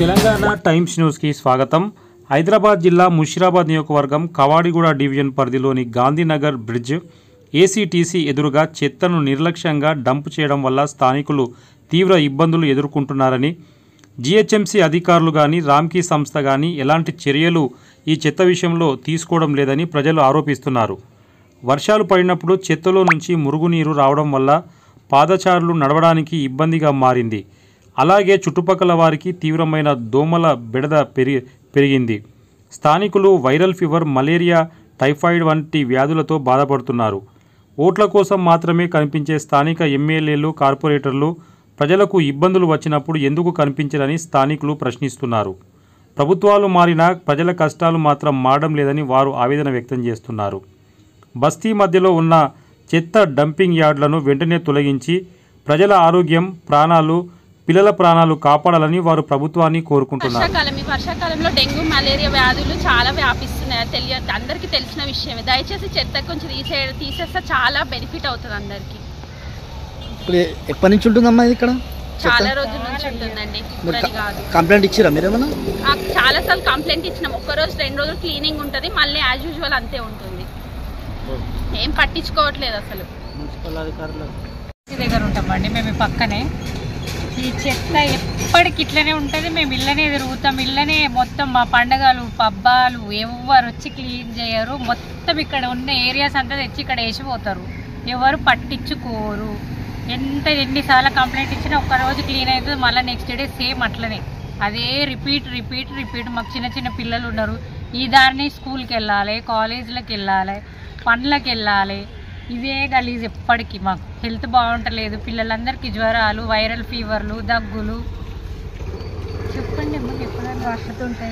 Telangana times న్యూస్కి స్వాగతం. హైదరాబాద్ జిల్లా ముషిరాబాద్ నియోజకవర్గం కవాడిగూడ డివిజన్ పరిధిలోని గాంధీనగర్ బ్రిడ్జ్ ఏసీటీసీ ఎదురుగా చెత్తను నిర్లక్ష్యంగా డంప్ చేయడం వల్ల స్థానికులు తీవ్ర ఇబ్బందులు ఎదుర్కొంటున్నారని, జీహెచ్ఎంసీ అధికారులు కానీ రామ్కీ సంస్థ కానీ ఎలాంటి చర్యలు ఈ చెత్త విషయంలో తీసుకోవడం లేదని ప్రజలు ఆరోపిస్తున్నారు. వర్షాలు పడినప్పుడు చెత్తలో నుంచి మురుగునీరు రావడం వల్ల పాదచారులు నడవడానికి ఇబ్బందిగా మారింది. అలాగే చుట్టుపక్కల వారికి తీవ్రమైన దోమల బెడద పెరిగింది. స్థానికులు వైరల్ ఫీవర్, మలేరియా, టైఫాయిడ్ వంటి వ్యాధులతో బాధపడుతున్నారు. ఓట్ల కోసం మాత్రమే కనిపించే స్థానిక ఎమ్మెల్యేలు, కార్పొరేటర్లు ప్రజలకు ఇబ్బందులు వచ్చినప్పుడు ఎందుకు కనిపించరని స్థానికులు ప్రశ్నిస్తున్నారు. ప్రభుత్వాలు మారినా ప్రజల కష్టాలు మాత్రం మారడం లేదని వారు ఆవేదన వ్యక్తం చేస్తున్నారు. బస్తీ మధ్యలో ఉన్న చెత్త డంపింగ్ యార్డులను వెంటనే తొలగించి ప్రజల ఆరోగ్యం, ప్రాణాలు, పిల్లల ప్రాణాలు కాపాడాలని వారు ప్రభుత్వాన్ని కోరుకుంటున్నారు. వర్షాకాలంలో డెంగ్యూ, మలేరియా వ్యాధులు చాలా వ్యాపిస్తున్నాయి. అందరికీ తెలిసిన విషయమే. దయచేసి చెత్త కొంచెం తీసేస్తే చాలా బెనిఫిట్ అవుతుంది అందరికి. ఎప్పటి నుంచి ఉంటుందమ్మా ఇది? ఇక్కడ చాలా రోజుల నుంచి ఉంటుందండి. కంప్లైంట్ ఇచ్చిరా మీరేమన్నా? చాలా సార్లు కంప్లైంట్ ఇచ్చినాం. ఒక్క రోజు 2 రోజులు క్లీనింగ్ ఉంటుంది, మళ్ళీ యాజ్ యూజువల్ అంతే ఉంటుంది. ఏం పట్టించుకోవట్లేదు అసలు. మున్సిపల్ అధికారులు దగ్గర ఉంటామండి మేము. పక్కనే ఈ చెత్త ఎప్పటికి ఇట్లనే ఉంటుంది. మేము ఇళ్ళనే తిరుగుతాం. ఇళ్ళనే మొత్తం మా పండగలు, పబ్బాలు ఎవరు వచ్చి క్లీన్ చేయరు. మొత్తం ఇక్కడ ఉన్న ఏరియాస్ అంతా తెచ్చి ఇక్కడ వేసిపోతారు. ఎవరు పట్టించుకోరు. ఎన్నిసార్లు కంప్లైంట్ ఇచ్చినా ఒక్కరోజు క్లీన్ అవుతుంది, మళ్ళీ నెక్స్ట్ డే సేమ్ అట్లనే అదే రిపీట్. మాకు చిన్న పిల్లలు ఉన్నారు. ఈ దారిని స్కూల్కి వెళ్ళాలి, కాలేజీలకు వెళ్ళాలి, పనులకు వెళ్ళాలి. ఇవే గలీజ్ ఎప్పటికీ. మాకు హెల్త్ బాగుంటలేదు. పిల్లలందరికీ జ్వరాలు, వైరల్ ఫీవర్లు, దగ్గులు. చెప్పండి అమ్మకి ఎప్పుడైనా వర్షతుంటాయి.